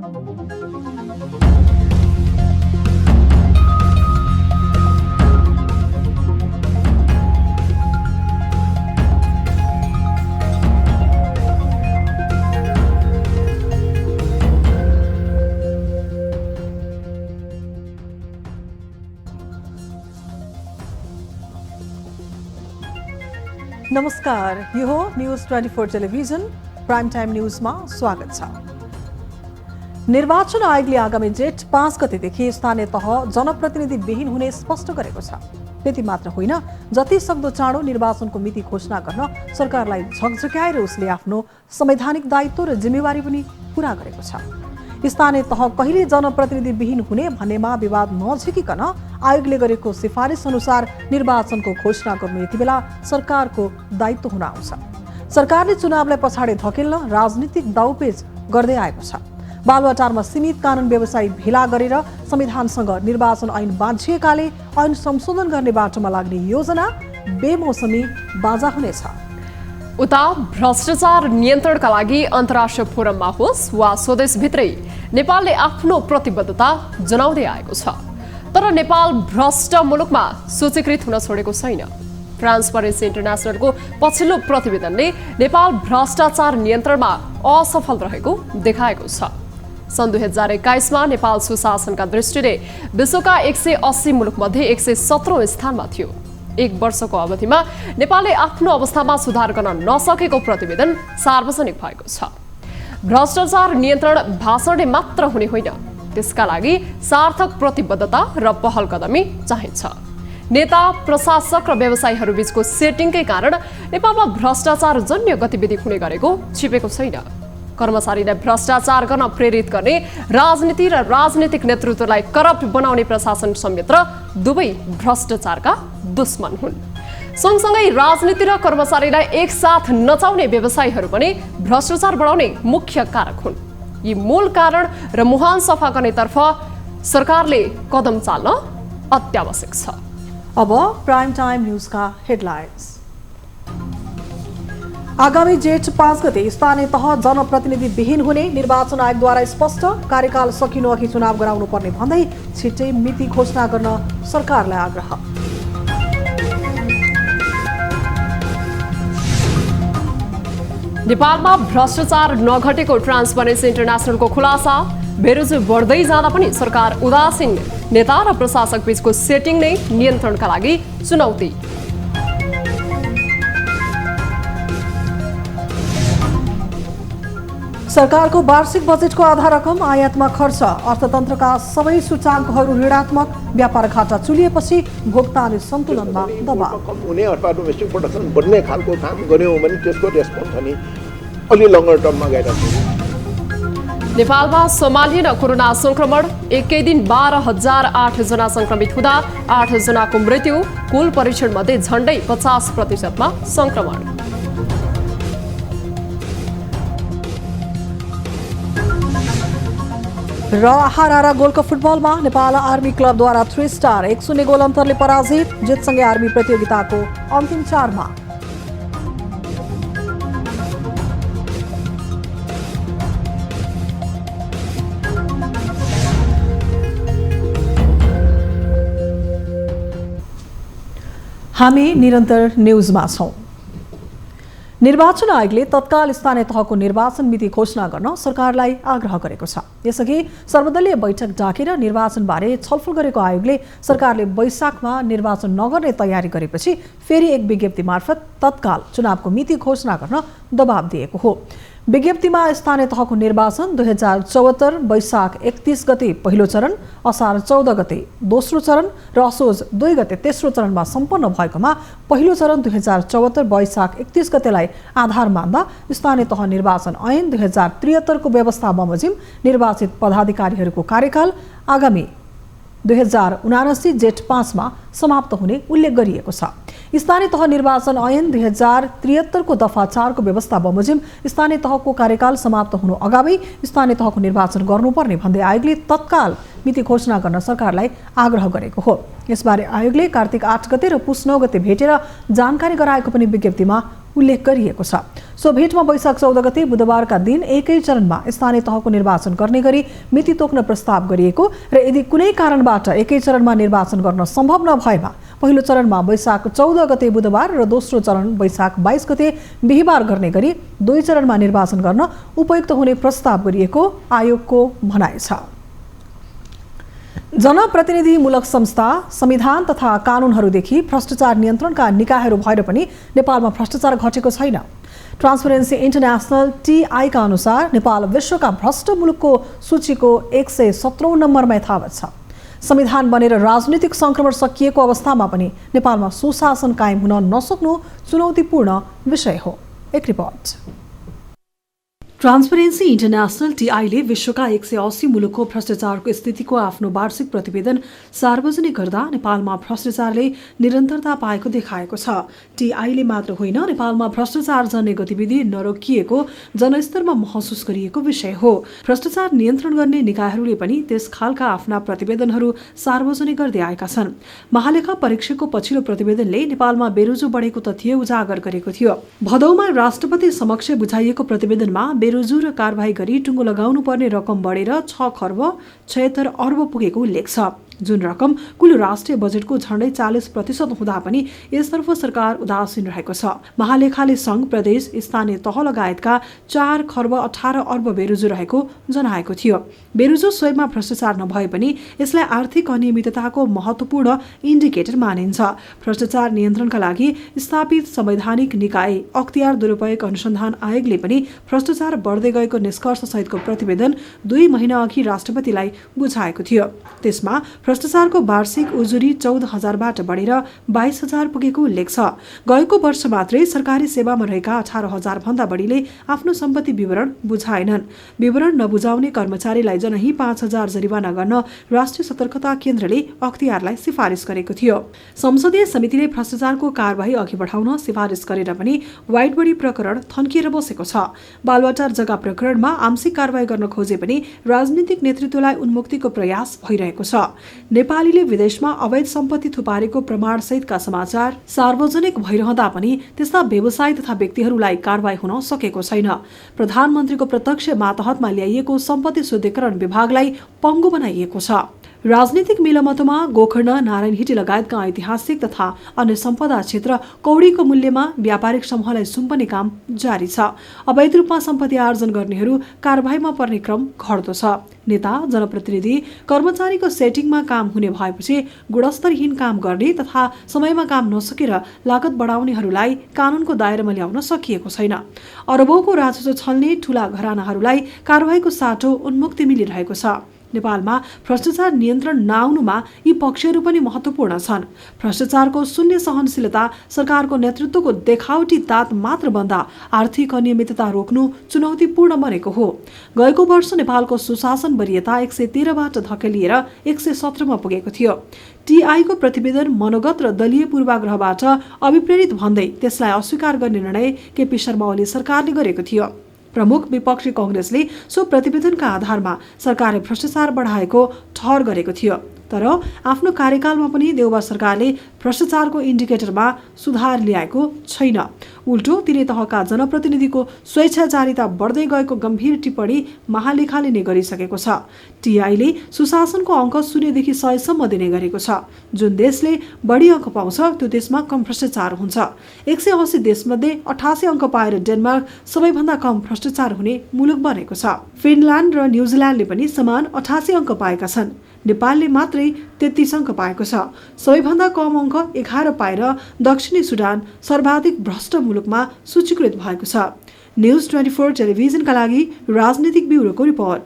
नमस्कार, यो हो न्यूज 24 टेलिभिजन प्राइम टाइम न्यूजमा स्वागत छ। निर्वाचन आयोगले आगामी जेठ 5 गतेदेखि स्थानीय तह जनप्रतिनिधि विहीन हुने स्पष्ट गरेको छ। त्यति मात्र होइन, जति सक्दो चाँडो निर्वाचनको मिति घोषणा गर्न सरकारलाई झकझक्याएर उसले आफ्नो संवैधानिक दायित्व र जिम्मेवारी पनि पूरा गरेको छ। स्थानीय तह कहिले जनप्रतिनिधि विहीन हुने भन्नेमा विवाद नझिकिकन आयोगले गरेको सिफारिस अनुसार निर्वाचनको घोषणा गर्नु यति बेला सरकारको दायित्व हुन आउँछ। सरकारले चुनावलाई पछाडि धकेल्न राजनीतिक दाउपेच गर्दै आएको छ। बालुवाटारमा सीमित कानुन व्यवसायी भेला गरेर संविधानसँग निर्वाचन ऐन बाँझिएकाले ऐन संशोधन गर्ने बाटोमा लाग्ने योजना बेमौसमी बाजा हुनेछ। उता भ्रष्टाचार नियन्त्रणका लागि अन्तर्राष्ट्रिय फोरममा होस् वा स्वदेशभित्रै नेपालले आफ्नो प्रतिबद्धता जनाउँदै आएको छ। तर नेपाल भ्रष्ट मुलुकमा सूचीकृत हुन छोडेको छैन। ट्रान्सपरेन्सी इन्टरनेसनलको पछिल्लो प्रतिवेदनले नेपाल भ्रष्टाचार नियन्त्रणमा असफल रहेको देखाएको छ। सन् 2021 मा नेपाल सुशासनका दृष्टिले विश्वका 180 मुलुकमध्ये 117औं स्थानमा थियो। एक वर्षको अवधिमा नेपालले आफ्नो अवस्थामा सुधार गर्न नसकेको प्रतिवेदन सार्वजनिक भएको छ। भ्रष्टाचार नियन्त्रण भाषणले मात्र हुने होइन, त्यसका लागि सार्थक प्रतिबद्धता र पहल कदमी चाहिन्छ। नेता, प्रशासक र व्यवसायीहरू बीचको सेटिङकै कारण नेपालमा भ्रष्टाचार जन्य गतिविधि हुने गरेको छिपेको छैन। कर्मचारीलाई भ्रष्टाचार गर्न प्रेरित गर्ने राजनीति र राजनीतिक नेतृत्वलाई करप्ट बनाउने प्रशासन संयन्त्र दुवै भ्रष्टाचारका दुश्मन हुन्। सँगसँगै राजनीति र कर्मचारीलाई एकसाथ नचाउने व्यवसायीहरू पनि भ्रष्टाचार बढाउने मुख्य कारक हुन्। यी मूल कारण र मुहान सफा गर्नेतर्फ सरकारले कदम चाल्न अत्यावश्यक छ। अब प्राइम टाइम न्यूजका हेडलाइन्स। आगामी जेठ 5 गते स्थानीय तह जनप्रतिनिधि विहीन हुने निर्वाचन आयोगद्वारा स्पष्ट। कार्यकाल सकिनु अघि चुनाव गराउनु पर्ने भन्दै छिट्टै मिति घोषणा गर्न सरकारलाई आग्रह। नेपालमा भ्रष्टाचार नघटेको ट्रान्सपरेन्सी इन्टरनेसनलको खुलासा। बेरोजगारी बढ्दै जाँदा पनि सरकार उदासीन। नेता र प्रशासक बीचको सेटिङ नै नियन्त्रणका लागि चुनौती। सरकारको वार्षिक बजेटको आधा रकम आयातमा खर्च। अर्थतन्त्रका सबै सूचाङ्कहरू ऋणात्मक। व्यापार घाटा चुलिएपछि भुक्तानी सन्तुलनमा दबाव। हुने अथवा डोमेस्टिक प्रोडक्सन बढ्ने खालको काम गर्यौँ भने त्यसको रेस्पोन्स पनि अलि लङ्गर टर्ममा गइरहेको छ। नेपालमा सम्हालिएन कोरोना संक्रमण। एकै दिन 12,008 जना संक्रमित हुँदा 8 जनाको मृत्यु। कुल परीक्षणमध्ये झण्डै 50% मा संक्रमण। र हारारा गोल्ड कप फुटबलमा नेपाल आर्मी क्लबद्वारा 3 स्टार 1-0 गोल अन्तरले पराजित। जितसँगै आर्मी प्रतियोगिताको अन्तिम 4मा। हामी निरन्तर न्यूजमा छौं। निर्वाचन आयोगले तत्काल स्थानीय तहको निर्वाचन मिति घोषणा गर्न सरकारलाई आग्रह गरेको छ। यसअघि सर्वदलीय बैठक डाकेर निर्वाचनबारे छलफल गरेको आयोगले सरकारले वैशाखमा निर्वाचन नगर्ने तयारी गरेपछि फेरि एक विज्ञप्ति मार्फत तत्काल चुनावको मिति घोषणा गर्न दबाब दिएको हो। विज्ञप्तिमा स्थानीय तहको निर्वाचन 2074 वैशाख 31 गते पहिलो चरण, असार 14 गते दोस्रो चरण र असोज 2 गते तेस्रो चरणमा सम्पन्न भएकोमा पहिलो चरण 2074 वैशाख 31 गतेलाई आधार मान्दा स्थानीय तह निर्वाचन ऐन 2073 को व्यवस्था बमोजिम निर्वाचित पदाधिकारीहरूको कार्यकाल आगामी 2079 जेठ 5 मा समाप्त हुने उल्लेख गरिएको छ। स्थानीय तह निर्वाचन ऐन 2073 को दफा 4 को व्यवस्था बमोजिम स्थानीय तहको कार्यकाल समाप्त हुनु अगावै स्थानीय तहको निर्वाचन गर्नुपर्ने भन्दै आयोगले तत्काल मिति घोषणा गर्न सरकारलाई आग्रह गरेको हो। यसबारे आयोगले कार्तिक 8 गते र पुस 9 गते भेटेर जानकारी गराएको पनि विज्ञप्तिमा उल्लेख गरिएको छ। सो भेटमा वैशाख 14 गते बुधबारका दिन एकै चरणमा स्थानीय तहको निर्वाचन गर्ने गरी मिति तोक्न प्रस्ताव गरिएको र यदि कुनै कारणबाट एकै चरणमा निर्वाचन गर्न सम्भव नभएमा पहिलो चरणमा वैशाख 14 गते बुधबार र दोस्रो चरण वैशाख 22 गते बिहीबार गर्ने गरी 2 चरणमा निर्वाचन गर्न उपयुक्त हुने प्रस्ताव गरिएको आयोगको भनाइ छ। जनप्रतिनिधिमूलक संस्था, संविधान तथा कानुनहरूदेखि भ्रष्टाचार नियन्त्रणका निकायहरू भएर पनि नेपालमा भ्रष्टाचार घटेको छैन। ट्रान्सपरेन्सी इन्टरनेसनल TI का अनुसार नेपाल विश्वका भ्रष्ट मुलुकको सूचीको 117औं नम्बरमा यथावत छ। संविधान बनेर राजनीतिक संक्रमण सकिएको अवस्थामा पनि नेपालमा सुशासन कायम हुन नसक्नु चुनौतीपूर्ण विषय हो। एक रिपोर्ट। ट्रान्सपरेन्सी इन्टरनेसनल TI ले विश्वका 180 मुलुकको भ्रष्टाचारको स्थितिको आफ्नो वार्षिक प्रतिवेदन सार्वजनिक गर्दा नेपालमा भ्रष्टाचारले निरन्तरता पाएको देखाएको छ। TI ले मात्र होइन, नेपालमा भ्रष्टाचार जन्य गतिविधि नरोकिएको जनस्तरमा महसुस गरिएको विषय हो। भ्रष्टाचार नियन्त्रण गर्ने निकायहरूले पनि त्यस खालका आफ्ना प्रतिवेदनहरू सार्वजनिक गर्दै आएका छन्। महालेखा परीक्षकको पछिल्लो प्रतिवेदनले नेपालमा बेरोजो बढेको तथ्य उजागर गरेको थियो। भदौमा राष्ट्रपति समक्ष बुझाइएको प्रतिवेदनमा बेरोजु र कारबाही गरी टुङ्गो लगाउनु पर्ने रकम बढेर 6 खर्ब 76 अर्ब पुगेको उल्लेख छ, जुन रकम कुल राष्ट्रिय बजेटको झण्डै 40% हुँदा पनि यसतर्फ सरकार उदासीन रहेको छ। महालेखाले सङ्घ, प्रदेश, स्थानीय तह लगायतका 4 खर्ब 18 अर्ब बेरोजु रहेको जनाएको थियो। बेरोजु स्वयंमा भ्रष्टाचार नभए पनि यसलाई आर्थिक अनियमितताको महत्त्वपूर्ण इन्डिकेटर मानिन्छ। भ्रष्टाचार नियन्त्रणका लागि स्थापित संवैधानिक निकाय अख्तियार दुरुपयोग अनुसन्धान आयोगले पनि भ्रष्टाचार बढ्दै गएको निष्कर्ष सहितको प्रतिवेदन 2 महिना अघि राष्ट्रपतिलाई बुझाएको थियो। त्यसमा भ्रष्टाचारको वार्षिक उजुरी 14,000बाट बढेर 22,000 पुगेको उल्लेख छ। गएको वर्ष मात्रै सरकारी सेवामा रहेका 18,000 भन्दा बढीले आफ्नो सम्पत्ति विवरण बुझाएनन्। विवरण नबुझाउने कर्मचारीलाई जनही 5,000 जरिवाना गर्न राष्ट्रिय सतर्कता केन्द्रले अख्तियारलाई सिफारिस गरेको थियो। संसदीय समितिले भ्रष्टाचारको कारबाही अघि बढाउन सिफारिस गरेर पनि व्हाइट बडी प्रकरण थन्किएर बसेको छ। बालुवाटार जग्गा प्रकरणमा आंशिक कारबाही गर्न खोजे पनि राजनीतिक नेतृत्वलाई उन्मुक्तिको प्रयास भइरहेको छ। नेपालीले विदेशमा अवैध सम्पत्ति थुपारेको प्रमाणसहितका समाचार सार्वजनिक भइरहँदा पनि त्यस्ता व्यवसाय तथा व्यक्तिहरूलाई कारबाही हुन सकेको छैन। प्रधानमन्त्रीको प्रत्यक्ष मातहतमा ल्याइएको सम्पत्ति शुद्धिकरण विभागलाई पङ्गु बनाइएको छ। राजनीतिक मिलमतोमा गोकर्ण, नारायणहिटी लगायतका ऐतिहासिक तथा अन्य सम्पदा क्षेत्र कौडीको मूल्यमा व्यापारिक समूहलाई सुम्पने काम जारी छ। अवैध रूपमा सम्पत्ति आर्जन गर्नेहरू कारबाहीमा पर्ने क्रम घट्दो छ। नेता, जनप्रतिनिधि, कर्मचारीको सेटिङमा काम हुने भएपछि गुणस्तरहीन काम गर्ने तथा समयमा काम नसकेर लागत बढाउनेहरूलाई कानूनको दायरामा ल्याउन सकिएको छैन। अरबौंको राजस्व छल्ने ठूला घरानाहरूलाई कारबाहीको साटो उन्मुक्ति मिलिरहेको छ। नेपालमा भ्रष्टाचार नियन्त्रण नआउनुमा यी पक्षहरू पनि महत्त्वपूर्ण छन्। भ्रष्टाचारको शून्य सहनशीलता सरकारको नेतृत्वको देखावटी तात मात्र बन्दा आर्थिक अनियमितता रोक्नु चुनौतीपूर्ण बनेको हो। गएको वर्ष नेपालको सुशासन वरीयता 113बाट धकेलिएर 117मा पुगेको थियो। TI को प्रतिवेदन मनोगत र दलीय पूर्वाग्रहबाट अभिप्रेरित भन्दै त्यसलाई अस्वीकार गर्ने निर्णय केपी शर्मा ओली सरकारले गरेको थियो। प्रमुख विपक्षी कांग्रेसले सो प्रतिवेदनका आधारमा सरकारले भ्रष्टाचार बढाएको ठहर गरेको थियो। तर आफ्नो कार्यकालमा पनि देउबा सरकारले भ्रष्टाचारको इन्डिकेटरमा सुधार ल्याएको छैन। उल्टो तिनै तहका जनप्रतिनिधिको स्वेच्छाचारिता बढ्दै गएको गम्भीर टिप्पणी महालेखाले नै गरिसकेको छ। TI ले सुशासनको अङ्क 0 देखि 100 सम्म दिने गरेको छ। जुन देशले बढी अङ्क पाउँछ त्यो देशमा कम भ्रष्टाचार हुन्छ। 180 देशमध्ये 88 अङ्क पाएर डेनमार्क सबैभन्दा कम भ्रष्टाचार हुने मुलुक बनेको छ। फिनल्यान्ड र न्युजिल्यान्डले पनि समान 88 अङ्क पाएका छन्। नेपालले मात्रै 33 अङ्क पाएको छ। सबैभन्दा कम अङ्क 11 पाएर दक्षिणी सुडान सर्वाधिक भ्रष्ट मुलुकमा सूचीकृत भएको छ। न्युज 24 टेलिभिजनका लागि राजनीतिक ब्युरोको रिपोर्ट।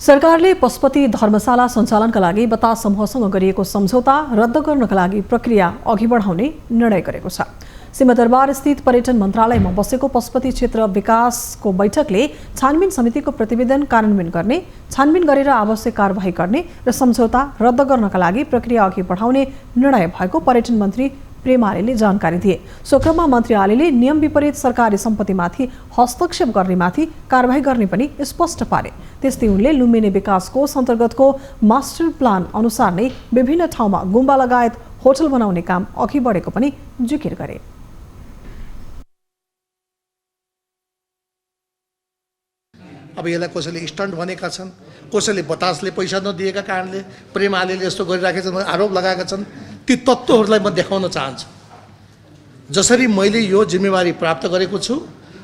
सरकारले पशुपति धर्मशाला सञ्चालनका लागि बतास समूहसँग गरिएको सम्झौता रद्द गर्नका लागि प्रक्रिया अघि बढाउने निर्णय गरेको छ। सिंहदरबार स्थित पर्यटन मन्त्रालयमा बसेको पशुपति क्षेत्र विकासको बैठकले छानबिन समितिको प्रतिवेदन कार्यान्वयन गर्ने, छानबिन गरेर आवश्यक कारबाही गर्ने र सम्झौता रद्द गर्नका लागि प्रक्रिया अघि बढाउने निर्णय भएको पर्यटन मन्त्री प्रेम आर्यले जानकारी दिए। सो क्रममा मन्त्री आर्यले नियम विपरीत सरकारी सम्पत्तिमाथि हस्तक्षेप गर्नेमाथि कारबाही गर्ने पनि स्पष्ट पारे। त्यस्तै उनले लुम्बिनी विकास कोष अन्तर्गतको मास्टर प्लान अनुसार नै विभिन्न ठाउँमा गुम्बा लगायत होटल बनाउने काम अघि बढेको पनि जिकिर गरे। अब यसलाई कसैले स्टन्ट भनेका छन्, कसैले बतासले पैसा नदिएका कारणले प्रेम आलेले यस्तो गरिराखेका छन् आरोप लगाएका छन्। ती तत्त्वहरूलाई म देखाउन चाहन्छु। जसरी मैले यो जिम्मेवारी प्राप्त गरेको छु,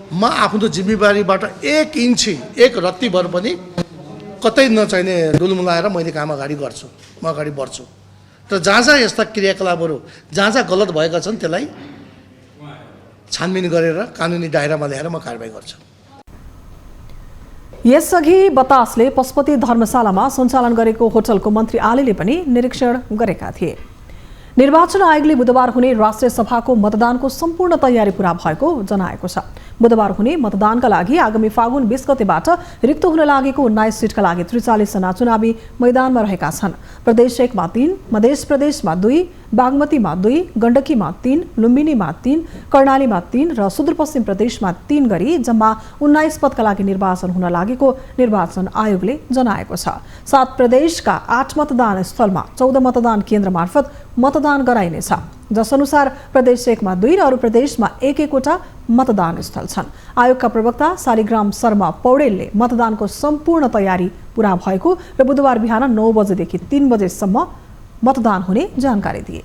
म आफ्नो जिम्मेवारीबाट 1 इन्ची 1 रत्तीभर पनि कतै नचाहिने डुलमुलाएर मैले काम अगाडि गर्छु, म अगाडि बढ्छु। र जहाँ जहाँ यस्ता क्रियाकलापहरू जहाँ जहाँ गलत भएका छन् त्यसलाई छानबिन गरेर कानुनी दायरामा ल्याएर म कारबाही गर्छु। यसअघि बतासले पशुपति धर्मशालामा सञ्चालन गरेको होटलको मन्त्री आलेले पनि निरीक्षण गरेका थिए। निर्वाचन आयोगले बुधबार हुने राष्ट्रिय सभाको मतदानको सम्पूर्ण तयारी पूरा भएको जनाएको छ। बुधबार हुने मतदानका लागि आगामी फागुन 20 गतेबाट रिक्त हुन लागेको 19 सिटका लागि 43 जना चुनावी मैदानमा रहेका छन्। प्रदेश 1 मा 3, मध्य प्रदेशमा 2, बागमतीमा 2, गण्डकीमा 3, लुम्बिनीमा 3, कर्णालीमा 3 र सुदूरपश्चिम प्रदेशमा 3 गरी जम्मा 19 पदका लागि निर्वाचन हुन लागेको निर्वाचन आयोगले जनाएको छ। 7 प्रदेशका 8 मतदान स्थलमा 14 मतदान केन्द्र मार्फत मतदान गराइनेछ, जसअनुसार प्रदेश 1 मा 2 र अरू प्रदेशमा 1-1 वटा मतदान स्थल छन्। आयोगका प्रवक्ता शालिग्राम शर्मा पौडेलले मतदानको सम्पूर्ण तयारी पूरा भएको र बुधबार बिहान 9 बजेदेखि 3 बजेसम्म मतदान हुने जानकारी दिए।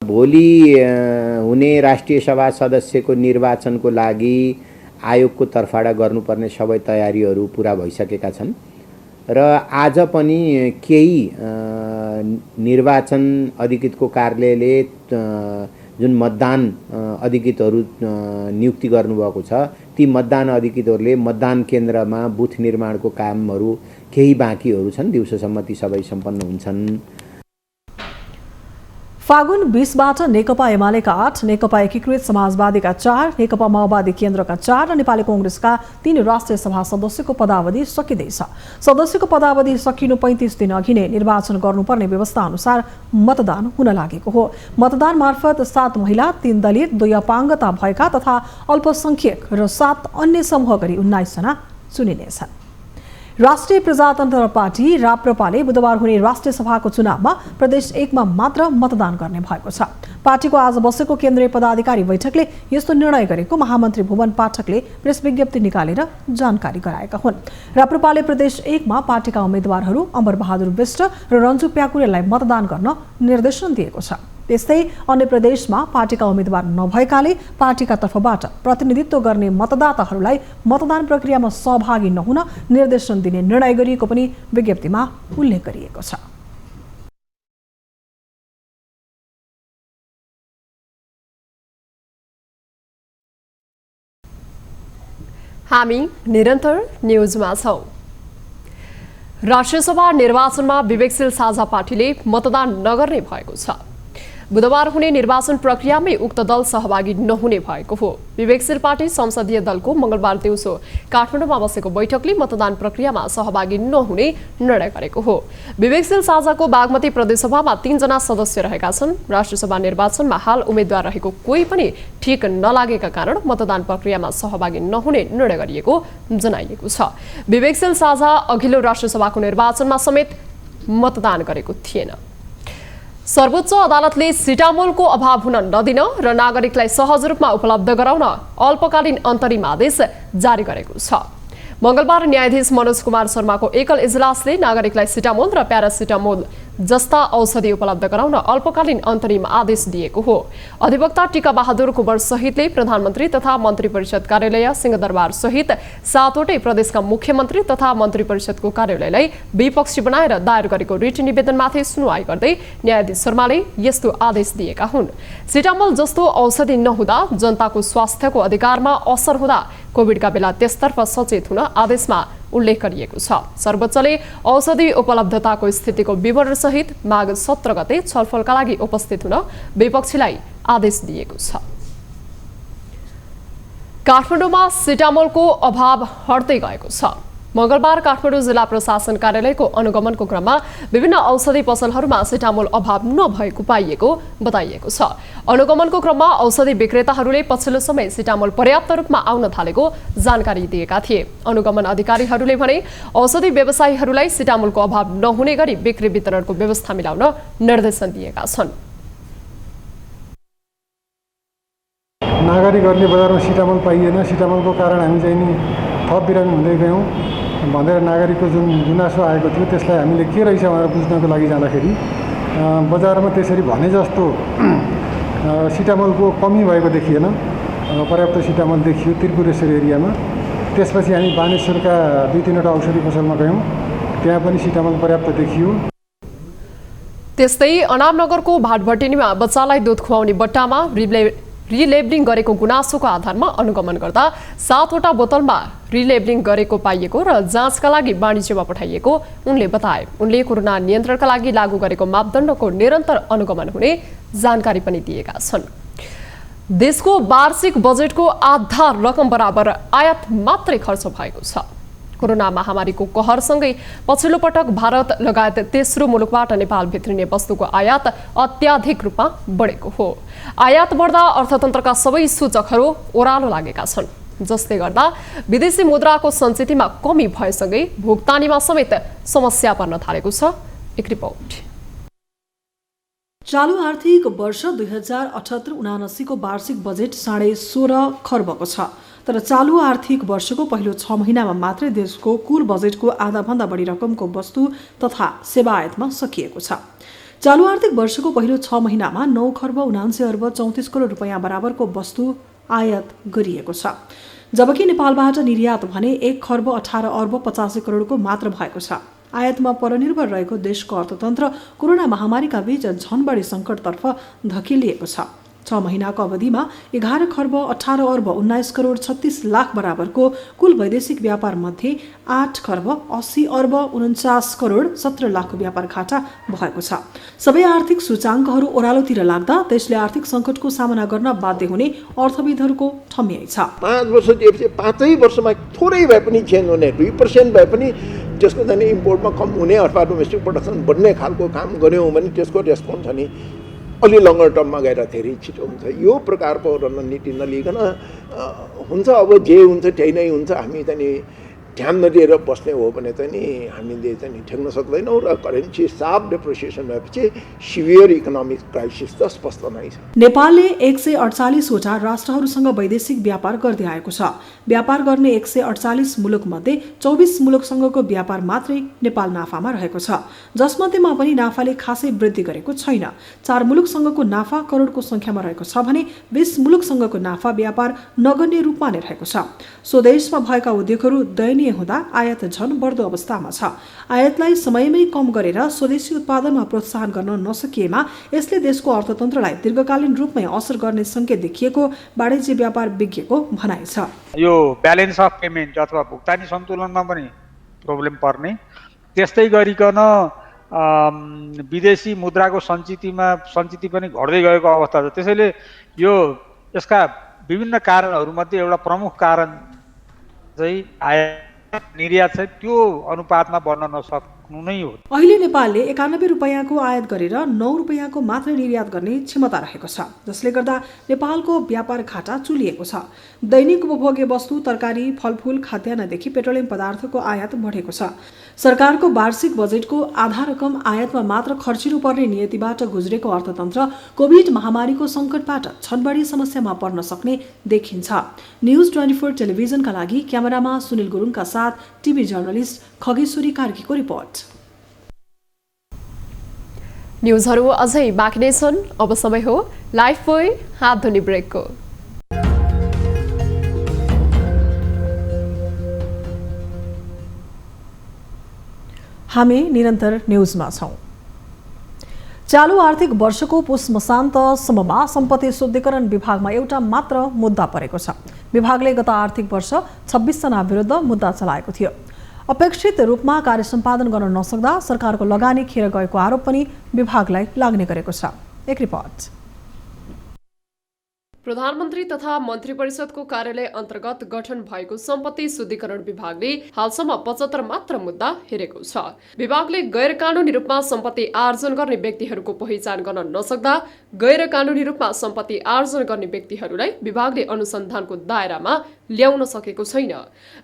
भोलि हुने राष्ट्रिय सभा सदस्यको निर्वाचनको लागि आयोगको तर्फबाट गर्नुपर्ने सबै तयारीहरू पुरा भइसकेका छन् र आज पनि केही निर्वाचन अधिकृतको कार्यालयले जुन मतदान अधिकृतहरू नियुक्ति गर्नुभएको छ, ती मतदान अधिकृतहरूले मतदान केन्द्रमा बुथ निर्माणको कामहरू केही बाँकीहरू छन्। दिउँसोसम्म ती सबै सम्पन्न हुन्छन्। फागुन 20 बाट नेकपा एमालेका 8, नेकपा एकीकृत समाजवादीका 4, नेकपा माओवादी केन्द्रका 4 र नेपाली कांग्रेसका 3 राष्ट्रिय सभा सदस्यको पदावधि सकिँदैछ। सदस्यको पदावधि सकिनु 35 दिन अघि नै निर्वाचन गर्नुपर्ने व्यवस्था अनुसार मतदान हुन लागेको हो। मतदान मार्फत 7 महिला, 3 दलित, 2 अपाङ्गता भएका तथा अल्पसंख्यक र 7 अन्य समूह गरी 19 जना चुनिनेछन्। राष्ट्रिय प्रजातन्त्र पार्टी राप्रपाले बुधबार हुने राष्ट्रिय सभाको चुनावमा प्रदेश 1 मा मात्र मतदान गर्ने भएको छ। पार्टीको आज बसेको केन्द्रीय पदाधिकारी बैठकले यस्तो निर्णय गरेको महामन्त्री भुवन पाठकले प्रेस विज्ञप्ति निकालेर जानकारी गराएका हुन्। राप्रपाले प्रदेश 1 मा पार्टीका उम्मेदवारहरू अमर बहादुर विष्ट र रन्जु प्याकुरेलाई मतदान गर्न निर्देशन दिएको छ। त्यस्तै अन्य प्रदेशमा पार्टीका उम्मेदवार नभएकाले पार्टीका तर्फबाट प्रतिनिधित्व गर्ने मतदाताहरूलाई मतदान प्रक्रियामा सहभागी नहुन निर्देशन दिने निर्णय गरिएको पनि विज्ञप्तिमा उल्लेख गरिएको छ। हामी निरन्तर न्यूजमा छौं। राष्ट्रिय सभा निर्वाचनमा विवेकशील साझा पार्टीले मतदान नगर्ने भएको छ। बुधबार हुने निर्वाचन प्रक्रियामै उक्त दल सहभागी नहुने भएको हो। विवेकशील पार्टी संसदीय दलको मंगलबार दिउँसो काठमाडौँमा बसेको बैठकले मतदान प्रक्रियामा सहभागी नहुने निर्णय गरेको हो। विवेकशील साझाको बागमती प्रदेशसभामा 3 जना सदस्य रहेका छन्। राष्ट्रिय सभा निर्वाचनमा हाल उम्मेद्वार रहेको कोही पनि ठिक नलागेका कारण मतदान प्रक्रियामा सहभागी नहुने निर्णय गरिएको जनाइएको छ। विवेकशील साझा अघिल्लो राष्ट्रिय सभाको निर्वाचनमा समेत मतदान गरेको थिएन। सर्वोच्च अदालतले सिटामोलको अभाव हुन नदिन र नागरिकलाई सहज रूपमा उपलब्ध गराउन अल्पकालीन अन्तरिम आदेश जारी गरेको छ। मंगलबार न्यायाधीश मनोज कुमार शर्माको एकल इजलासले नागरिकलाई सिटामोल र प्यारासिटामोल जस्ता औषधि उपलब्ध गराउन अल्पकालीन अन्तरिम आदेश दिएको हो। अधिवक्ता टीका बहादुर कुँवर सहितले प्रधानमन्त्री तथा मन्त्री परिषद कार्यालय सिंहदरबार सहित 7वटै प्रदेशका मुख्यमन्त्री तथा मन्त्री परिषदको कार्यालयलाई विपक्षी बनाएर दायर गरेको रिट निवेदनमाथि सुनवाई गर्दै न्यायाधीश शर्माले यस्तो आदेश दिएका हुन्। सिटामोल जस्तो औषधि नहुँदा जनताको स्वास्थ्यको अधिकारमा असर हुँदा कोभिडका बेला त्यसतर्फ सचेत हुन आदेशमा उल्लेख गरिएको छ। सर्वोच्चले औषधि उपलब्धताको स्थितिको विवरण सहित माघ 17 गते छलफलका लागि उपस्थित हुन विपक्षीलाई आदेश दिएको छ। काठमाडौँमा सिटामोलको अभाव हट्दै गएको छ। मंगलबार काठमाडौँ जिल्ला प्रशासन कार्यालयको अनुगमनको क्रममा विभिन्न औषधि पसलहरूमा सिटामोल अभाव नभएको पाइएको बताइएको छ। अनुगमनको क्रममा औषधि विक्रेताहरूले पछिल्लो समय सिटामोल पर्याप्त रूपमा आउन थालेको जानकारी दिएका थिए। अनुगमन अधिकारीहरूले भने औषधि व्यवसायीहरूलाई सिटामोलको अभाव नहुने गरी बिक्री वितरणको व्यवस्था मिलाउन निर्देशन दिएका छन्। नागरिकहरूले बजारमा सिटामोल पाइएन, सिटामोलको कारण हामी चाहिँ नि थप बिरामी हुँदै गयौँ भनेर नागरिकको जुन गुनासो आएको थियो त्यसलाई हामीले के रहेछ भनेर बुझ्नको लागि जाँदाखेरि बजारमा त्यसरी भने जस्तो सिटामोलको कमी भएको देखिएन। पर्याप्त सिटामोल देखियो त्रिपुरेश्वर एरियामा। त्यसपछि हामी बानेश्वरका 2-3वटा औषधि पसलमा गयौँ, त्यहाँ पनि सिटामोल पर्याप्त देखियो। त्यस्तै अनामनगरको भाटभटिनीमा बच्चालाई दुध खुवाउने बट्टामा रिलेबलिङ गरेको गुनासोको आधारमा अनुगमन गर्दा 7वटा बोतलमा रिलेबलिङ गरेको पाइएको र जाँचका लागि वाणिज्यमा पठाइएको उनले बताए। उनले कोरोना नियन्त्रणका लागि लागू गरेको मापदण्डको निरन्तर अनुगमन हुने जानकारी पनि दिएका छन्। देशको वार्षिक बजेटको आधा रकम बराबर आयात मात्रै खर्च भएको छ। कोरोना महामारीको कहरसँगै पछिल्लो पटक भारत लगायत तेस्रो मुलुकबाट नेपाल भित्रिने वस्तुको आयात अत्याधिक रूपमा बढेको हो। आयात बढ्दा अर्थतन्त्रका सबै सूचकहरू ओह्रालो लागेका छन्, जसले गर्दा विदेशी मुद्राको सञ्चितमा कमी भएसँगै भुक्तानीमा समेत समस्या पर्न थालेको छ। एक रिपोर्ट। चालू आर्थिक वर्ष 2078-79 को वार्षिक बजेट 16.5 खर्बको छ। तर चालू आर्थिक वर्षको पहिलो 6 महिनामा मात्रै देशको कुल बजेटको आधाभन्दा बढी रकमको वस्तु तथा सेवा आयातमा सकिएको छ। चालू आर्थिक वर्षको पहिलो 6 महिनामा 9 खर्ब 79 अर्ब 34 करोड रुपैयाँ बराबरको वस्तु आयात गरिएको छ, जबकि नेपालबाट निर्यात भने 1 खर्ब 18 अर्ब 85 करोडको मात्र भएको छ। आयातमा परनिर्भर रहेको देशको अर्थतन्त्र कोरोना महामारीका बीच झन बढी सङ्कटतर्फ धकेलिएको छ। 6 महिनाको अवधिमा 11 खर्ब 18 अर्ब 19 करोड 36 लाख बराबरको कुल वैदेशिक व्यापार मध्ये 8 खर्ब 80 अर्ब 49 करोड 17 लाखको व्यापार घाटा भएको छ। सबै आर्थिक सूचाङ्कहरू ओह्रालोतिर लाग्दा देशले आर्थिक सङ्कटको सामना गर्न बाध्य हुने अर्थविदहरूको ठम्याइ छ। 5 वर्ष दिएपछि 5 वर्षमा थोरै भए पनि चेन्ज हुने, 2% भए पनि त्यसको चाहिँ इम्पोर्टमा कम हुने अथवा डोमेस्टिक प्रोडक्सन बढ्ने खालको काम गऱ्यौँ भने त्यसको रेस्पोन्स छ नि अलि लङ्गर टर्ममा गएर धेरै छिटो हुन्छ। यो प्रकारको रणनीति नलिकन हुन्छ अब जे हुन्छ त्यही नै हुन्छ, हामी चाहिँ ध्यान नदिएर बस्ने हो भने चाहिँ नि हामीले चाहिँ ठेक्न सक्दैनौँ र करेन्सी साफ डेप्रिसिएसन भएपछि सिभियर इकोनोमिक क्राइसिस त स्पष्ट नै छ। नेपालले 148 वटा राष्ट्रहरूसँग वैदेशिक व्यापार गर्दै आएको छ। व्यापार गर्ने 148 मुलुक मध्ये 24 मुलुकसँगको व्यापार मात्रै नेपाल नाफामा रहेको छ, जसमध्येमा पनि नाफाले खासै वृद्धि गरेको छैन। 4 मुलुकसँगको नाफा करोडको संख्यामा रहेको छ भने 20 मुलुकसँगको नाफा व्यापार नगण्य रूपमा नै रहेको छ। स्वदेशमा भएका उद्योगहरू दयनीय हुँदा आयात झन बढ्दो अवस्थामा छ। आयातलाई समयमै कम गरेर स्वदेशी उत्पादनमा प्रोत्साहन गर्न नसकिएमा यसले देशको अर्थतन्त्रलाई दीर्घकालीन रूपमै असर गर्ने सङ्केत देखिएको वाणिज्य व्यापार विज्ञको भनाइ छ। यो ब्यालेन्स अफ पेमेन्ट अथवा भुक्तानी सन्तुलनमा पनि प्रब्लम पर्ने, त्यस्तै गरिकन विदेशी मुद्राको सञ्चिति पनि घट्दै गएको अवस्था छ। त्यसैले यो यसका विभिन्न कारणहरूमध्ये एउटा प्रमुख कारण चाहिँ आयात निर्यात छ, त्यो अनुपातमा बढ्न नसक्नु नै हो। अहिले नेपालले 91 रुपैयाँको आयात गरेर 9 रुपैयाँको मात्रै निर्यात गर्ने क्षमता रहेको छ, जसले गर्दा नेपालको व्यापार घाटा चुलिएको छ। दैनिक उपभोग्य वस्तु, तरकारी, फलफूल, खाद्यान्नदेखि पेट्रोलियम पदार्थको आयात बढेको छ। सरकारको वार्षिक बजेटको आधा रकम आयातमा मात्र खर्चिनु पर्ने नियतिबाट गुज्रेको अर्थतन्त्र कोभिड महामारीको सङ्कटबाट झन बढी समस्यामा पर्न सक्ने देखिन्छ। न्युज 24 टेलिभिजनका लागि क्यामेरामा सुनिल गुरुङका साथ टिभी जर्नलिस्ट खगेश्वरी कार्कीको रिपोर्ट। न्युजहरू अझै बाँकी नै छन्, अब समय हो लाइफ बोय हात धुने ब्रेकको। हामी निरन्तर न्युजमा छौं। चालू आर्थिक वर्षको पुस मसान्तसम्ममा सम्पत्ति शुद्धिकरण विभागमा एउटा मात्र मुद्दा परेको छ। विभागले गत आर्थिक वर्ष 26 जना विरुद्ध मुद्दा चलाएको थियो। अपेक्षित रूपमा कार्य सम्पादन गर्न नसक्दा सरकारको लगानी खेर गएको आरोप पनि विभागलाई लाग्ने गरेको छ। एक रिपोर्ट। प्रधानमन्त्री तथा मन्त्री परिषदको कार्यालय अन्तर्गत गठन भएको सम्पत्ति शुद्धिकरण विभागले हालसम्म 75 मात्र मुद्दा हेरेको छ। विभागले गैर कानूनी रूपमा सम्पत्ति आर्जन गर्ने व्यक्तिहरूको पहिचान गर्न नसक्दा गैर कानूनी रूपमा सम्पत्ति आर्जन गर्ने व्यक्तिहरूलाई विभागले अनुसन्धानको दायरामा ल्याउन सकेको छैन।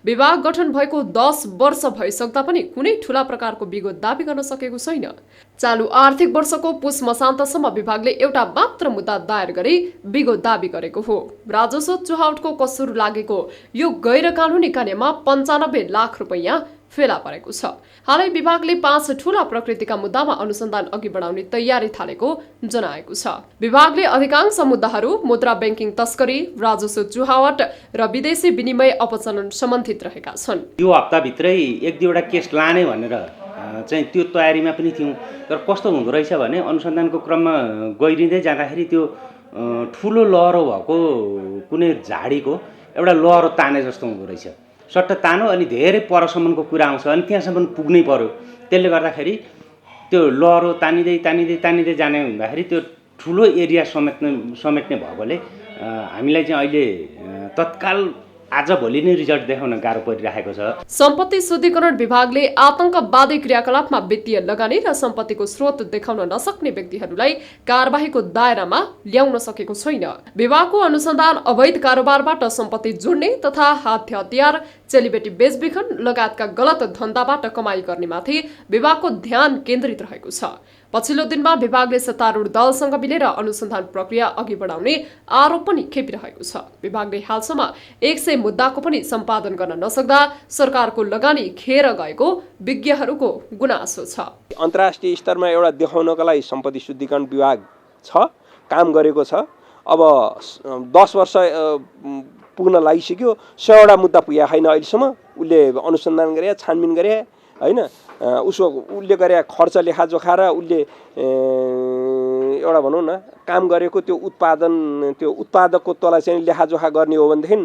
विभाग गठन भएको 10 वर्ष भइसक्दा पनि कुनै ठूला प्रकारको विगत दावी गर्न सकेको छैन। चालु आर्थिक वर्षको पुस मसान्तसम्म विभागले एउटा मात्र मुद्दा दायर गरी विगत दावी गरेको हो। राजस्व चुहावटको कसुर लागेको यो गैर कानूनी कार्यमा 95 लाख रुपैयाँ फेला परेको छ। हालै विभागले 5 ठूला प्रकृतिका मुद्दामा अनुसन्धान अघि बढाउने तयारी थालेको जनाएको छ। विभागले अधिकांश मुद्दाहरू मुद्रा ब्याङ्किङ तस्करी, राजस्व चुहावट र विदेशी विनिमय अपचलन सम्बन्धित रहेका छन्। यो हप्ताभित्रै एक दुईवटा केस लाने भनेर चाहिँ त्यो तयारीमा पनि थियौँ। तर कस्तो हुँदो रहेछ भने अनुसन्धानको क्रममा गइरिँदै जाँदाखेरि त्यो ठुलो लहरो भएको कुनै झाडीको एउटा लहरो ताने जस्तो हुँदो रहेछ। सट्ट तानो अनि धेरै परसम्मको कुरा आउँछ अनि त्यहाँसम्म पुग्नै पर्यो। त्यसले गर्दाखेरि त्यो लहरो तानिँदै जाने हुँदाखेरि त्यो ठुलो एरिया समेट्ने भएकोले हामीलाई चाहिँ अहिले तत्काल आज भोलि नै रिजल्ट देखाउन गाह्रो परिरहेको छ। सम्पत्ति शुद्धिकरण विभागले आतंकवादी क्रियाकलापमा वित्तीय लगानी र सम्पत्तिको स्रोत देखाउन नसक्ने व्यक्तिहरूलाई कारबाहीको दायरामा ल्याउन सकेको छैन। विभागको अनुसन्धान अवैध कारोबारबाट सम्पत्ति जोड्ने तथा हात हतियार, चेलीबेटी बेचबिखन लगायतका गलत धन्दाबाट कमाई गर्नेमाथि विभागको ध्यान केन्द्रित रहेको छ। पछिल्लो दिनमा विभागले सत्तारूढ दलसँग मिलेर अनुसन्धान प्रक्रिया अघि बढाउने आरोप पनि खेपिरहेको छ। विभागले हालसम्म 100 मुद्दाको पनि सम्पादन गर्न नसक्दा सरकारको लगानी खेर गएको विज्ञहरूको गुनासो छ। अन्तर्राष्ट्रिय स्तरमा एउटा देखाउनका लागि सम्पत्ति शुद्धिकरण विभाग छ, काम गरेको छ। अब 10 वर्ष पुग्न लागिसक्यो, 100वटा मुद्दा पुगेको छैन अहिलेसम्म। उसले अनुसन्धान गरे, छानबिन गरे होइन, उसले गरे खर्च लेखाजोखा र उसले एउटा भनौँ न काम गरेको त्यो उत्पादकको तल चाहिँ लेखाजोखा गर्ने हो भनेदेखि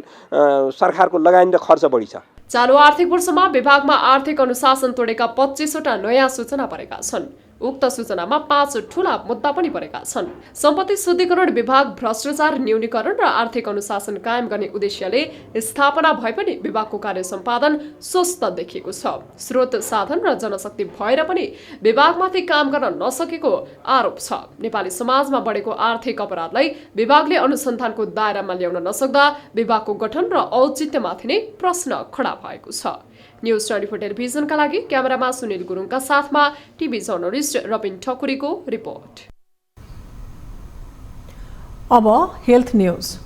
सरकारको लगानी र खर्च बढी छ। चालु आर्थिक वर्षमा विभागमा आर्थिक अनुशासन तोडेका 25वटा नयाँ सूचना परेका छन्। उक्त सूचनामा 5 ठूला मुद्दा पनि परेका छन्। सम्पत्ति शुद्धिकरण विभाग भ्रष्टाचार न्यूनीकरण र आर्थिक अनुशासन कायम गर्ने उद्देश्यले स्थापना भए पनि विभागको कार्य सम्पादन सुस्त देखिएको छ। स्रोत साधन र जनशक्ति भएर पनि विभागमाथि काम गर्न नसकेको आरोप छ। नेपाली समाजमा बढेको आर्थिक अपराधलाई विभागले अनुसन्धानको दायरामा ल्याउन नसक्दा विभागको गठन र औचित्यमाथि नै प्रश्न खडा भएको छ। न्यूज 24 टेलिभिजनका लागि क्यामेरामा सुनिल गुरुङका साथमा टिभी जर्नलिस्ट रबिन ठकुरीको रिपोर्ट। अब हेल्थ न्यूज।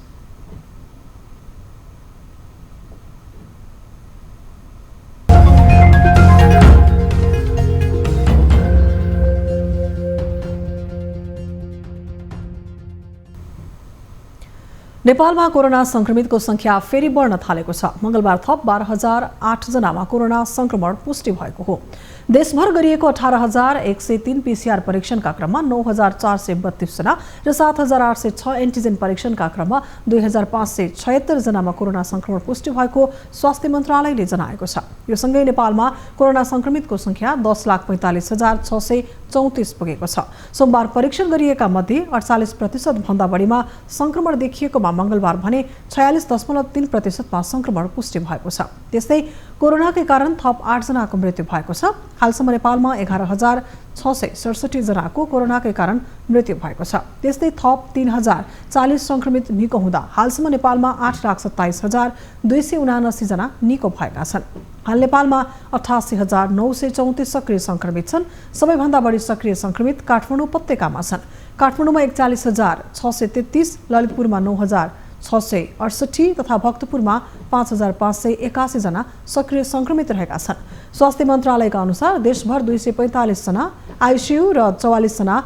नेपालमा कोरोना संक्रमितको संख्या फेरि बढ्न थालेको छ। मंगलबार थप 12,008 जनामा कोरोना संक्रमण पुष्टि भएको हो। देशभर गरिएको 18,103 पीसीआर परीक्षणका क्रममा 9,432 जना र 7,806 एन्टिजेन परीक्षणका क्रममा 2,576 जनामा कोरोना संक्रमण पुष्टि भएको स्वास्थ्य मन्त्रालयले जनाएको छ। यो सँगै नेपालमा कोरोना संक्रमितको संख्या 10,45,634 पुगेको छ। सोमबार परीक्षण गरिएका मध्ये 48% भन्दा बढीमा संक्रमण देखिएकोमा मंगलबार भने 46.3% संक्रमण पुष्टि भएको छ। त्यस्तै कोरोनाकै कारण थप 8 जनाको मृत्यु भएको छ। हालसम्म नेपालमा 11,667 जनाको कोरोनाकै कारण मृत्यु भएको छ। त्यस्तै थप 3,040 संक्रमित निको हुँदा हालसम्म नेपालमा 8,27,279 जना निको भएका छन्। हाल नेपालमा 88,934 सक्रिय संक्रमित छन्। सबैभन्दा बढी सक्रिय संक्रमित काठमाडौँ उपत्यकामा छन्। काठमाडौँमा 41,633, ललितपुरमा 9,668 तथा भक्तपुरमा 5,581 जना सक्रिय संक्रमित रहेका छन्। स्वास्थ्य मन्त्रालयका अनुसार देशभर 245 जना आइसियु र 44 जना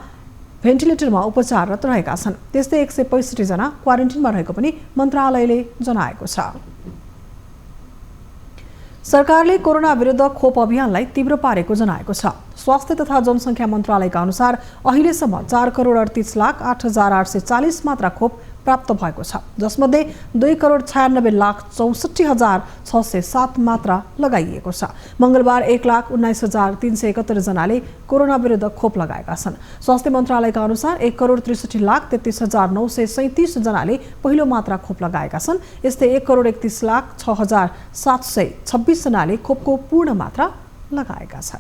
भेन्टिलेटरमा उपचाररत रहेका छन्। त्यस्तै 165 जना क्वारेन्टिनमा रहेको पनि मन्त्रालयले जनाएको छ। सरकारले कोरोना विरुद्ध खोप अभियानलाई तीव्र पारेको जनाएको छ। स्वास्थ्य तथा जनसङ्ख्या मन्त्रालयका अनुसार अहिलेसम्म 4,38,08,840 मात्रा खोप प्राप्त भएको छ, जसमध्ये 2,96,64,607 मात्रा लगाइएको छ। मङ्गलबार 1,19,371 जनाले कोरोना विरुद्ध खोप लगाएका छन्। स्वास्थ्य मन्त्रालयका अनुसार 1,63,33,937 जनाले पहिलो मात्रा खोप लगाएका छन्। यस्तै 1,31,06,726 जनाले खोपको पूर्ण मात्रा लगाएका छन्।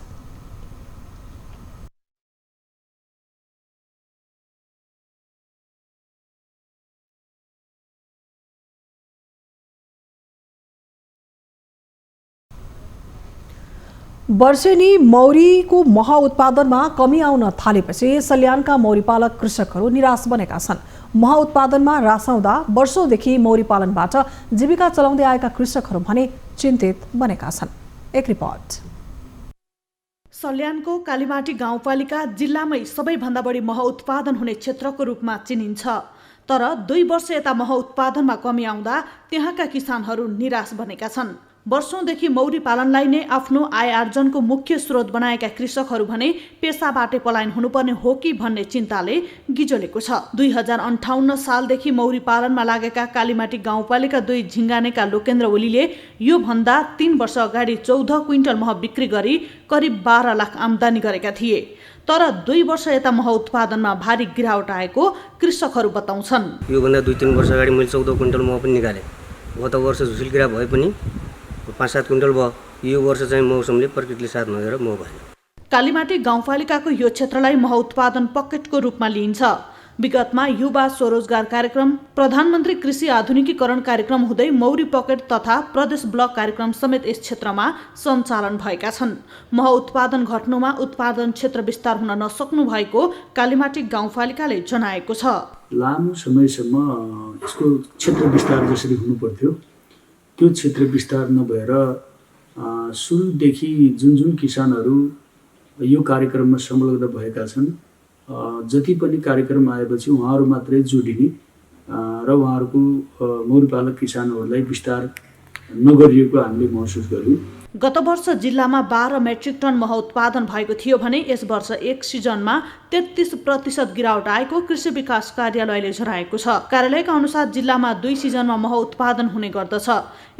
वर्षेनी मौरीको मह उत्पादनमा कमी आउन थालेपछि सल्यानका मौरी पालक कृषकहरू निराश बनेका छन्। मह उत्पादनमा ह्रास आउँदा वर्षौंदेखि मौरी पालनबाट जीविका चलाउँदै आएका कृषकहरू भने चिन्तित बनेका छन्। एक रिपोर्ट। सल्यानको कालीमाटी गाउँपालिका जिल्लामै सबैभन्दा बढी मह उत्पादन हुने क्षेत्रको रूपमा चिनिन्छ। तर 2 वर्ष यता मह उत्पादनमा कमी आउँदा त्यहाँका किसानहरू निराश बनेका छन्। वर्षौंदेखि मौरी पालनलाई नै आफ्नो आय आर्जनको मुख्य स्रोत बनाएका कृषकहरू भने पेसाबाटै पलायन हुनुपर्ने हो कि भन्ने चिन्ताले गिजोलेको छ। 2058 सालदेखि मौरी पालनमा लागेका कालीमाटी गाउँपालिका 2 झिङ्गानेका लोकेन्द्र ओलीले यो भन्दा 3 वर्ष अगाडि 14 क्विन्टल मह बिक्री गरी करिब 12 लाख आम्दानी गरेका थिए। तर 2 वर्ष यता मह उत्पादनमा भारी गिरावट आएको कृषकहरू बताउँछन्। यो भन्दा 2-3 वर्ष अगाडि मैले 14 क्विन्टल मह पनि निकालेँ। गत वर्ष झुसिल गिरा भए पनि 5-7 क्विन्टल भयो। यो वर्ष चाहिँ मौसमले प्रकृतिले साथ नदिएर मह भएन। कालीमाटी गाउँपालिकाको यो क्षेत्रलाई मह उत्पादन पकेटको रूपमा लिइन्छ। विगतमा युवा स्वरोजगार कार्यक्रम, प्रधानमन्त्री कृषि आधुनिकीकरण कार्यक्रम हुँदै मौरी पकेट तथा प्रदेश ब्लक कार्यक्रम समेत यस क्षेत्रमा सञ्चालन भएका छन्। मह उत्पादन घट्नुमा उत्पादन क्षेत्र विस्तार हुन नसक्नु भएको कालीमाटी गाउँपालिकाले जनाएको छ। लामो समयसम्म यसको क्षेत्र विस्तार जसरी हुनुपर्थ्यो त्यो क्षेत्र विस्तार नभएर सुरुदेखि जुन किसानहरू यो कार्यक्रममा संलग्न भएका छन्, जति पनि कार्यक्रम आएपछि उहाँहरू मात्रै जोडिने र उहाँहरूको मौरीपालक किसानहरूलाई विस्तार नगरिएको हामीले महसुस गर्यौँ। गत वर्ष जिल्लामा 12 मेट्रिक टन मह उत्पादन भएको थियो भने यस वर्ष एक सिजनमा 33% गिरावट आएको कृषि विकास कार्यालयले जनाएको छ। कार्यालयका अनुसार जिल्लामा 2 सिजनमा मह उत्पादन हुने गर्दछ।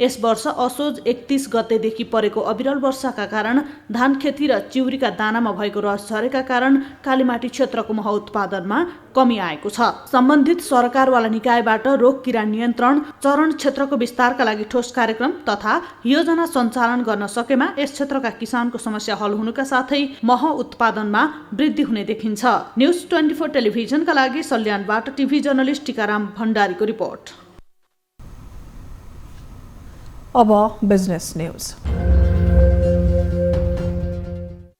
यस वर्ष असोज 31 गतेदेखि परेको अविरल वर्षाका कारण धान खेती र चिउरीका दानामा भएको रस झरेका कारण कालीमाटी क्षेत्रको मह उत्पादनमा कमी आएको छ। सम्बन्धित सरकारवाला निकायबाट रोग किरा नियन्त्रण, चरण क्षेत्रको विस्तारका लागि ठोस कार्यक्रम तथा योजना सञ्चालन गर्न सकेमा यस क्षेत्रका किसानको समस्या हल हुनुका साथै मह उत्पादनमा वृद्धि हुने देखिन्छ। न्युज 24 टेलिभिजनका लागि सल्यानबाट टिभी जर्नलिस्ट टीकाराम भण्डारीको रिपोर्ट। अब बिजनेस न्यूज।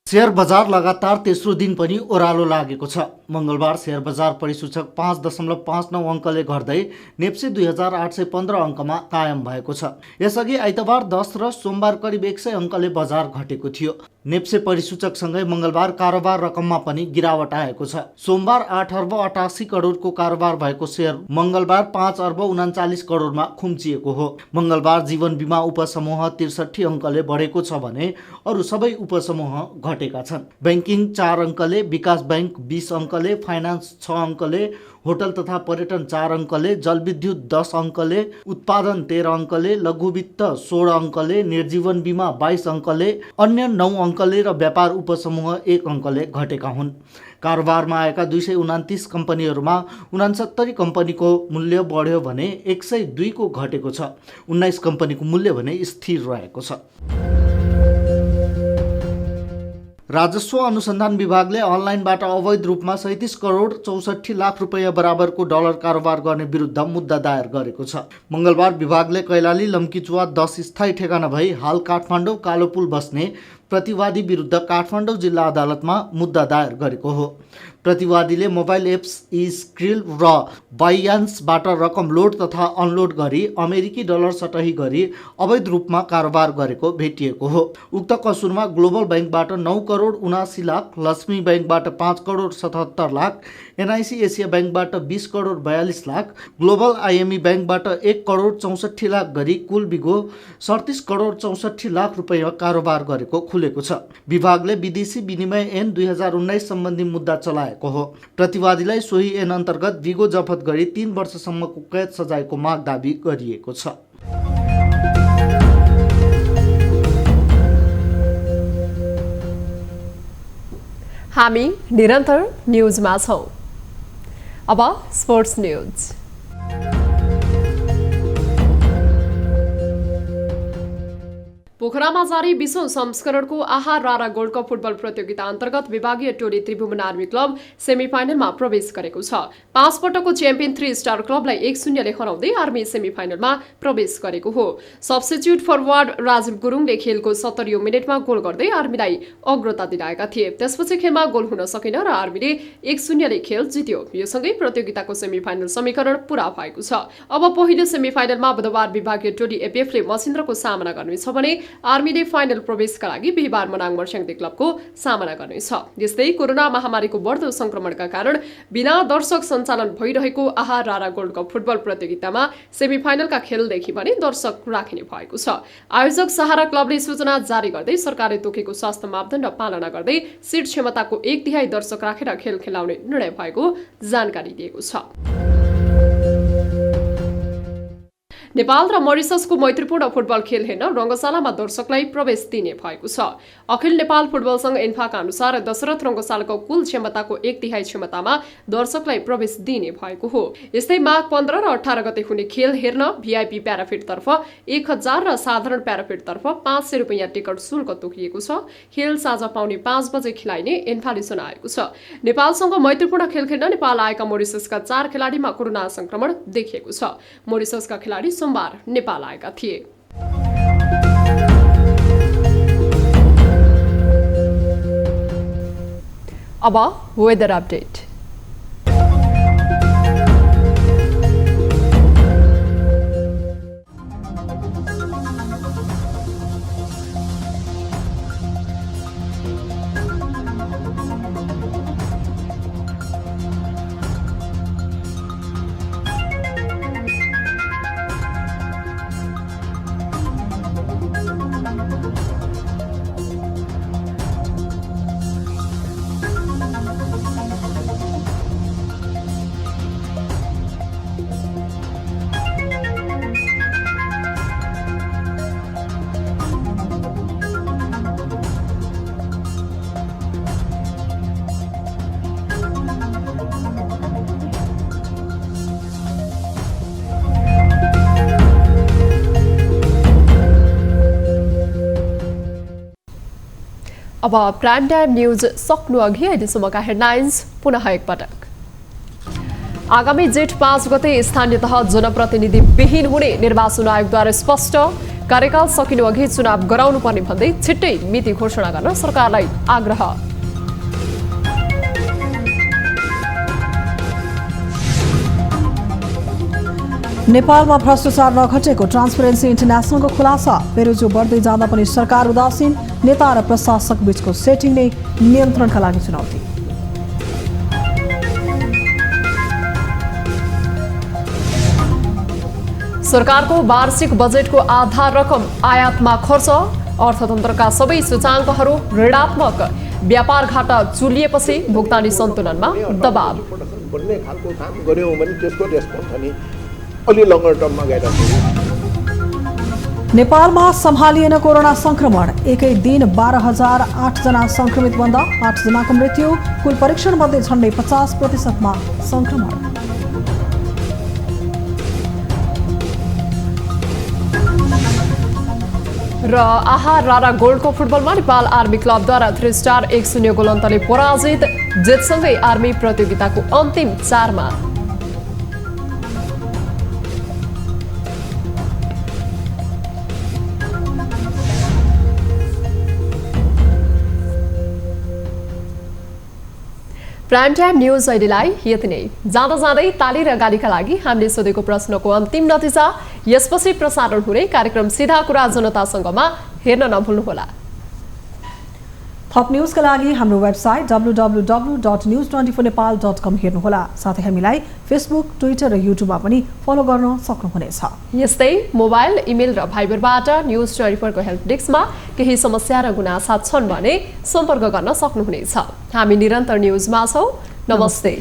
शेयर बजार लगातार तेस्रो दिन पनि ओह्रालो लागेको छ। मङ्गलबार शेयर बजार परिसूचक 5.59 अङ्कले घट्दै नेप्से 2815 अङ्कमा कायम भएको छ। यसअघि आइतबार 10 र सोमबार करिब 100 अङ्कले बजार घटेको थियो। नेप्से परिसूचकसँगै मङ्गलबार कारोबार रकममा पनि गिरावट आएको छ। सोमबार 8 अर्ब 88 करोडको कारोबार भएको शेयर मङ्गलबार 5 अर्ब 39 करोडमा खुम्चिएको हो। मङ्गलबार जीवन बिमा उपसमूह 63 अङ्कले बढेको छ भने अरू सबै उपसमूह घटेका छन्। ब्याङ्किङ 4 अङ्कले, विकास ब्याङ्क 20 अङ्कले, फाइनान्स 6 अङ्कले, होटल तथा पर्यटन 4 अङ्कले, जलविद्युत 10 अङ्कले, उत्पादन 13 अङ्कले, लघुवित्त 16 अङ्कले, निर्जीवन बिमा 22 अङ्कले, अन्य 9 अङ्कले र व्यापार उपसमूह 1 अङ्कले घटेका हुन्। कारोबारमा आएका 229 कम्पनीहरूमा 69 कम्पनीको मूल्य बढ्यो भने 102 को घटेको छ। 19 कम्पनीको मूल्य भने स्थिर रहेको छ। राजस्व अनुसन्धान विभागले अनलाइनबाट अवैध रूपमा 37 करोड 64 लाख रुपैयाँ बराबरको डलर कारोबार गर्ने विरुद्ध मुद्दा दायर गरेको छ। मङ्गलबार विभागले कैलाली लम्कीचुवा 10 स्थायी ठेगाना भई हाल काठमाडौँ कालोपुल बस्ने प्रतिवादी विरुद्ध काठमाडौँ जिल्ला अदालतमा मुद्दा दायर गरेको हो। प्रतिवादीले मोबाइल एप्स स्क्रिल र बाइयान्सबाट रकम लोड तथा अनलोड गरी अमेरिकी डलर सटही गरी अवैध रूपमा कारोबार गरेको भेटिएको हो। उक्त कसुरमा ग्लोबल ब्याङ्कबाट 9 करोड 79 लाख, लक्ष्मी ब्याङ्कबाट 5 करोड 77 लाख, एनआइसी एसिया ब्याङ्कबाट 20 करोड 42 लाख, ग्लोबल आइएमई ब्याङ्कबाट 1 करोड 64 लाख गरी कुल बिगो 37 करोड 64 लाख रुपैयाँ कारोबार गरेको खुलेको छ। विभागले विदेशी विनिमय ऐन 2019 सम्बन्धी मुद्दा चलाएको हो। प्रतिवादीलाई सोही ऐन अन्तर्गत बिगो जफत गरी 3 वर्षसम्मको कैद सजायको माग दाबी गरिएको छ। हामी निरन्तर न्युजमा छौं। अब स्पोर्ट्स न्युज। पोखरामा जारी 20औं संस्करणको आहा रारा गोल्ड कप फुटबल प्रतियोगिता अन्तर्गत विभागीय टोली त्रिभुवन आर्मी क्लब सेमिफाइनलमा प्रवेश गरेको छ। 5 पटकको च्याम्पियन 3 स्टार क्लबलाई 1-0 ले हराउँदै आर्मी सेमिफाइनलमा प्रवेश गरेको हो। सब्स्टिट्युट फरवार्ड राजीव गुरुङले खेलको 70औं मिनेटमा गोल गर्दै आर्मीलाई अग्रता दिलाएका थिए। त्यसपछि खेलमा गोल हुन सकेन र आर्मीले 1-0 ले खेल जित्यो। यो सँगै प्रतियोगिताको सेमिफाइनल समीकरण पूरा भएको छ। अब पहिलो सेमिफाइनलमा बुधबार विभागीय टोली एपीएफले मसिन्द्रको सामना गर्नेछ भने आर्मीले फाइनल प्रवेशका लागि बिहीबार मनाङ मर्स्याङ्दी क्लबको सामना गर्नेछ। यस्तै कोरोना महामारीको बढ्दो संक्रमणका कारण बिना दर्शक सञ्चालन भइरहेको आहा रारा गोल्ड कप फुटबल प्रतियोगितामा सेमिफाइनलका खेलदेखि पनि दर्शक राखिने भएको छ। आयोजक सहारा क्लबले सूचना जारी गर्दै सरकारले तोकेको स्वास्थ्य मापदण्ड पालना गर्दै सिट क्षमताको 1/3 दर्शक राखेर खेल खेलाउने निर्णय भएको जानकारी दिएको छ। नेपाल र मरिससको मैत्रीपूर्ण फुटबल खेल हेर्न रङ्गशालामा दर्शकलाई प्रवेश दिने भएको छ। अखिल नेपाल फुटबल संघ इन्फाका अनुसार दशरथ रङ्गशालाको कुल क्षमताको 1/3 क्षमतामा दर्शकलाई प्रवेश दिने भएको हो। यस्तै माघ 15 र 18 गते हुने खेल हेर्न भिआइपी प्याराफिटतर्फ 1000 र साधारण प्याराफिटतर्फ 500 रुपैयाँ टिकट शुल्क तोकिएको छ। खेल साँझ पाउने 5 बजे खेलाइने इन्फाले सुनाएको छ। नेपालसँग मैत्रीपूर्ण खेल खेल्न नेपाल आएका मरिससका 4 खेलाडीमा कोरोना संक्रमण देखिएको छ। मरिससका खेलाडी सोमबार नेपाल आएका थिए। अब वेदर अपडेट। अब प्राइम टाइम न्यूज सक्नु अघि अहिलेसम्मका हेडलाइन्स पुनः एकपटक। आगामी जेठ 5 गते स्थानीय तह जनप्रतिनिधि विहीन हुने निर्वाचन आयोगद्वारा स्पष्ट। कार्यकाल सकिनु अघि चुनाव गराउनु पर्ने भन्दै छिट्टै मिति घोषणा गर्न सरकारलाई आग्रह। नेपालमा भ्रष्टाचार नघटेको ट्रान्सपरेन्सी इन्टरनेसनलको खुलासा। बेरोजगारी बढ्दै जाँदा पनि सरकार उदासीन। नेता र प्रशासक बीचको सेटिङ नै नियन्त्रणका लागि चुनौती। सरकारको वार्षिक बजेटको आधा रकम आयातमा खर्च। अर्थतन्त्रका सबै सूचाङ्कहरू ऋणात्मक। व्यापार घाटा चुलिएपछि भुक्तानी सन्तुलनमा दबाव। बढ्ने खालको काम गर्यौं भने त्यसको रेस्पोन्स अनि अलि लङ्गर टर्ममा गएर नेपालमा सम्हालिएन कोरोना संक्रमण। एकै दिन 12,008 जना संक्रमित बन्द। 8 जनाको मृत्यु। कुल परीक्षण मध्ये झन्डै 50% संक्रमण। र आहा रारा गोल्ड कप फुटबलमा नेपाल आर्मी क्लबद्वारा 3 स्टार 1-0 गोल अन्तरले पराजित। जितसँगै आर्मी प्रतियोगिताको अन्तिम 4मा। प्राइम टाइम न्यूज अहिलेलाई यति नै। जाँदा जाँदै ताली र गालीका लागि हामीले सोधेको प्रश्नको अन्तिम नतिजा यसपछि प्रसारण हुने कार्यक्रम सीधा कुरा जनतासँगमा हेर्न नभुल्नुहोला। थप न्युजका लागि हाम्रो वेबसाइट www.news24nepal.com हेर्नुहोला। साथै हामीलाई फेसबुक, ट्विटर र युट्युबमा पनि फलो गर्न सक्नुहुनेछ। यस्तै मोबाइल, इमेल र भाइबरबाट न्युज24 को हेल्प डेस्कमा केही समस्या र गुनासा छन् भने सम्पर्क गर्न सक्नुहुनेछ। हामी निरन्तर न्युजमा छौं। नमस्ते।